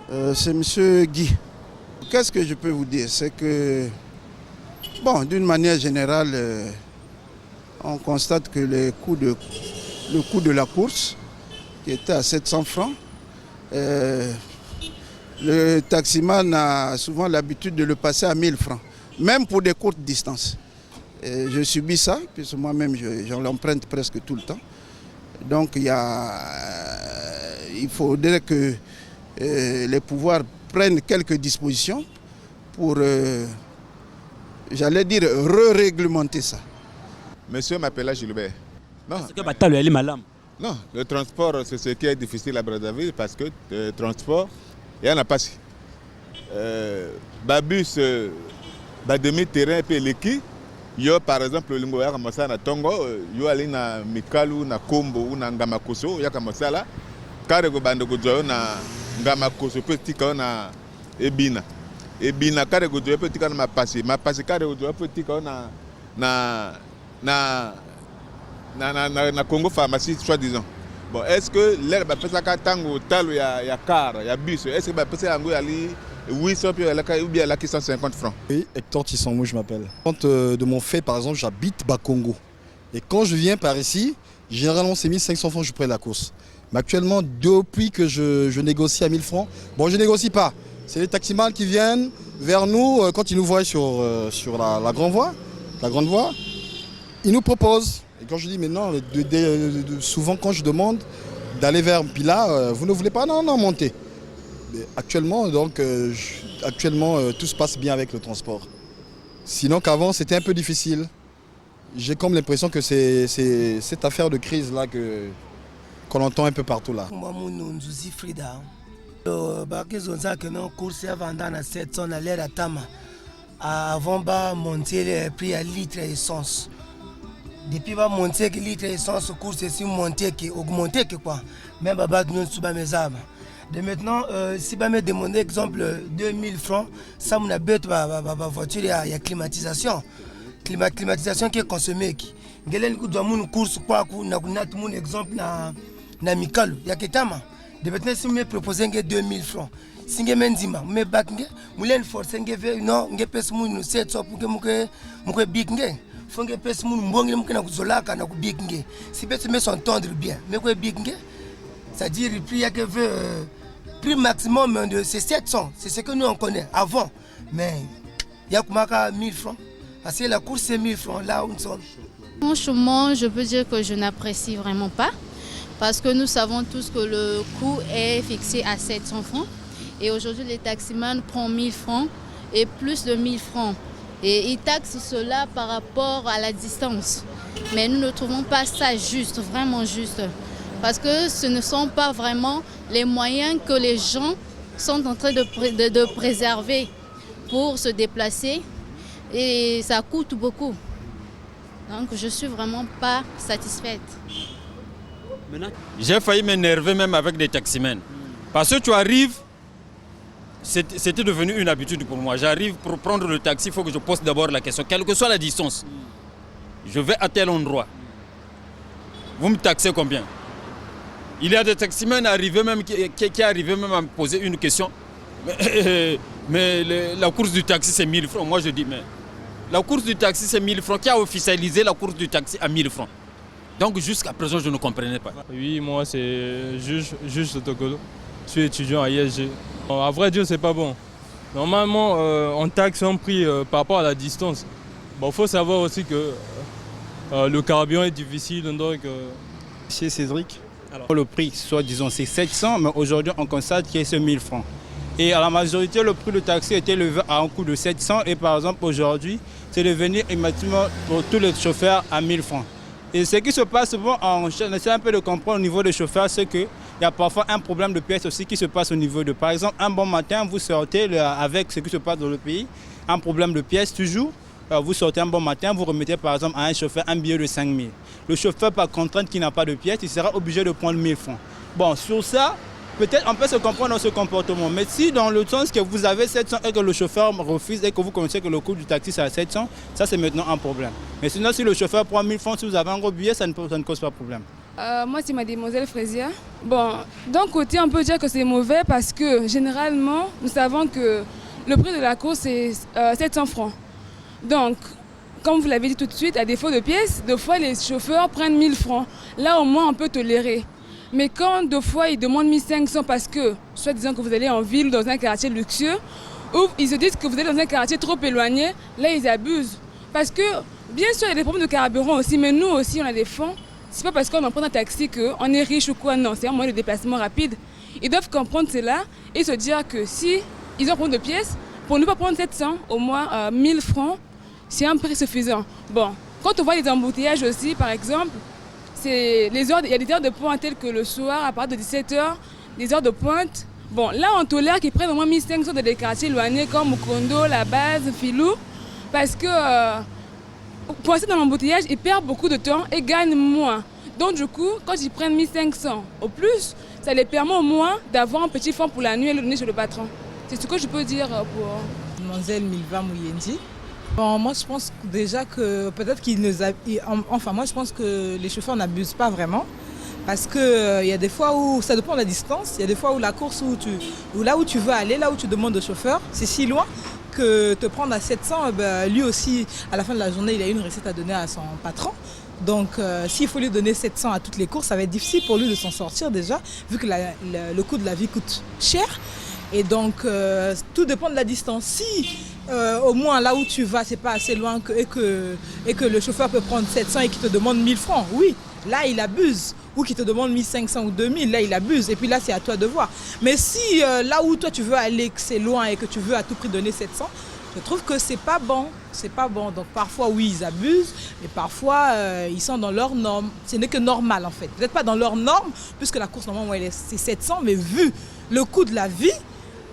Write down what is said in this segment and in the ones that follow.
C'est M. Guy. Qu'est-ce que je peux vous dire? C'est que, bon, d'une manière générale, on constate que le coût de la course, qui était à 700 francs, le taximan a souvent l'habitude de le passer à 1000 francs, même pour des courtes distances. Et je subis ça, puisque moi-même, j'en l'emprunte presque tout le temps. Donc, il faudrait que les pouvoirs prennent quelques dispositions pour, j'allais dire, re-réglementer ça. Monsieur m'appelle Gilbert. Non, non, le transport, c'est ce qui est difficile à Brazzaville parce que le transport, il n'y en a pas. Babus, demi-terrain et l'équipe. Yo par exemple le lingo ya kamasa na Tongo, yo ali na Mikalu na Kombo ou na Ngamakoso ya kamasa la kare go bando go joyo na Ngamakoso petit ka na Ebina kare go joyo petit ka na Mapasi kare go joyo petit ka na Congo pharmacie soi-disant. Bon, est-ce que l'air ba pesa ka tango talo ya car ya bus, est-ce que ba pesa yango ali 800 ou bien là qui 150 francs. Oui, Hector Tissambou, je m'appelle. De mon fait, par exemple, j'habite Bakongo. Et quand je viens par ici, généralement c'est 1500 francs que je prends la course. Mais actuellement, depuis que je négocie à 1000 francs, bon, je négocie pas. C'est les taximans qui viennent vers nous quand ils nous voient sur la grande voie. Ils nous proposent. Et quand je dis, mais non, souvent quand je demande d'aller vers Pila, vous ne voulez pas? Non, montez. Actuellement, tout se passe bien avec le transport. Sinon qu'avant, c'était un peu difficile. J'ai comme l'impression que c'est cette affaire de crise-là qu'on entend un peu partout là. Avant de monter le prix à litre d'essence. Depuis que monter le litre d'essence, le cours c'est monter qui augmenter quoi. Même nous sommes mes armes. De maintenant, si je me demande exemple 2000 francs, ça me bête ma voiture, il y a climatisation. Climatisation qui est consommée. Il y a une course, un exemple na Mikalu, il y a Ketama. De maintenant, si je me propose 2000 francs, si je me dis, je vais forcer, non, je vais faire 700 pour que je big. Faut que je fasse mon bon, si je me s'entendre bien, mais je big. C'est-à-dire le prix que prix maximum c'est 700, c'est ce que nous on connaît avant. Mais il y a 1000 francs. Parce que la course c'est 1000 francs là où nous sommes. Franchement, je peux dire que je n'apprécie vraiment pas. Parce que nous savons tous que le coût est fixé à 700 francs. Et aujourd'hui, les taximans prennent 1000 francs et plus de 1000 francs. Et ils taxent cela par rapport à la distance. Mais nous ne trouvons pas ça juste, vraiment juste. Parce que ce ne sont pas vraiment les moyens que les gens sont en train de préserver pour se déplacer. Et ça coûte beaucoup. Donc je ne suis vraiment pas satisfaite. J'ai failli m'énerver même avec des taximens. Parce que tu arrives, c'était devenu une habitude pour moi. J'arrive pour prendre le taxi, il faut que je pose d'abord la question, quelle que soit la distance. Je vais à tel endroit. Vous me taxez combien? Il y a des taximens arrivés même qui arrivaient même à me poser une question. Mais la course du taxi c'est 1000 francs. Moi je dis mais la course du taxi c'est 1000 francs. Qui a officialisé la course du taxi à 1000 francs? Donc jusqu'à présent je ne comprenais pas. Oui, moi c'est juge Tokolo. Je suis étudiant à ISG. À vrai dire c'est pas bon. Normalement on taxe un prix par rapport à la distance. Bon, faut savoir aussi que le carburant est difficile donc. Chez Cédric. Alors, le prix, soit disons, c'est 700, mais aujourd'hui, on constate qu'il y a 1000 francs. Et à la majorité, le prix du taxi était levé à un coût de 700. Et par exemple, aujourd'hui, c'est devenu immédiatement pour tous les chauffeurs à 1000 francs. Et ce qui se passe, bon, on essaie un peu de comprendre au niveau des chauffeurs, c'est qu'il y a parfois un problème de pièces aussi qui se passe au niveau de... Par exemple, un bon matin, vous sortez avec ce qui se passe dans le pays, un problème de pièces toujours. Vous sortez un bon matin, vous remettez par exemple à un chauffeur un billet de 5000. Le chauffeur, par contrainte qui n'a pas de pièces, il sera obligé de prendre 1000 francs. Bon, sur ça, peut-être on peut se comprendre dans ce comportement. Mais si dans le sens que vous avez 700 et que le chauffeur refuse et que vous connaissez que le coût du taxi c'est à 700, ça c'est maintenant un problème. Mais sinon, si le chauffeur prend 1000 francs, si vous avez un gros billet, ça ne cause pas de problème. Moi, c'est mademoiselle Fraisia. Bon, d'un côté, on peut dire que c'est mauvais parce que généralement, nous savons que le prix de la course est 700 francs. Donc, comme vous l'avez dit tout de suite, à défaut de pièces, deux fois les chauffeurs prennent 1000 francs. Là, au moins, on peut tolérer. Mais quand deux fois ils demandent 1500 parce que, soit disant que vous allez en ville, dans un quartier luxueux, ou ils se disent que vous êtes dans un quartier trop éloigné, là, ils abusent. Parce que, bien sûr, il y a des problèmes de carburant aussi, mais nous aussi, on a des fonds. C'est pas parce qu'on en prend un taxi qu'on est riche ou quoi, non, c'est un moyen de déplacement rapide. Ils doivent comprendre cela et se dire que si ils ont besoin de pièces, pour ne pas prendre 700, au moins 1000 francs, c'est un prix suffisant. Bon, quand on voit les embouteillages aussi, par exemple, il y a des heures de pointe telles que le soir, à partir de 17h, des heures de pointe. Bon, là, on tolère qu'ils prennent au moins 1500 dans des quartiers éloignés comme Mukondo, La Base, Filou, parce que pour rester dans l'embouteillage, ils perdent beaucoup de temps et gagnent moins. Donc du coup, quand ils prennent 1500 au plus, ça les permet au moins d'avoir un petit fonds pour la nuit et le donner chez le patron. C'est ce que je peux dire pour... Mademoiselle Milva Mouyendi. Bon, moi je pense déjà que peut-être moi je pense que les chauffeurs n'abusent pas vraiment. Parce qu'il y a des fois où, ça dépend de la distance, il y a des fois où la course où là où tu veux aller, là où tu demandes au chauffeur, c'est si loin que te prendre à 700, lui aussi, à la fin de la journée, il a une recette à donner à son patron. Donc s'il faut lui donner 700 à toutes les courses, ça va être difficile pour lui de s'en sortir déjà, vu que le coût de la vie coûte cher. Et donc tout dépend de la distance. Si au moins là où tu vas, c'est pas assez loin et que le chauffeur peut prendre 700 et qu'il te demande 1000 francs, oui, là il abuse. Ou qu'il te demande 1500 ou 2000, là il abuse. Et puis là c'est à toi de voir. Mais si là où toi tu veux aller, que c'est loin et que tu veux à tout prix donner 700, je trouve que c'est pas bon. C'est pas bon. Donc parfois oui ils abusent, mais parfois ils sont dans leurs normes. Ce n'est que normal en fait. Peut-être pas dans leurs normes, puisque la course normalement c'est 700, mais vu le coût de la vie,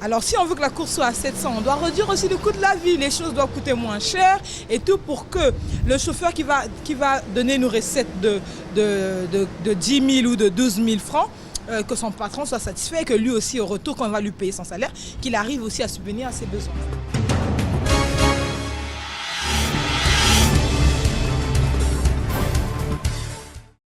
alors si on veut que la course soit à 700, on doit réduire aussi le coût de la vie. Les choses doivent coûter moins cher et tout pour que le chauffeur qui va donner une recette de 10 000 ou de 12 000 francs, que son patron soit satisfait et que lui aussi au retour, quand on va lui payer son salaire, qu'il arrive aussi à subvenir à ses besoins.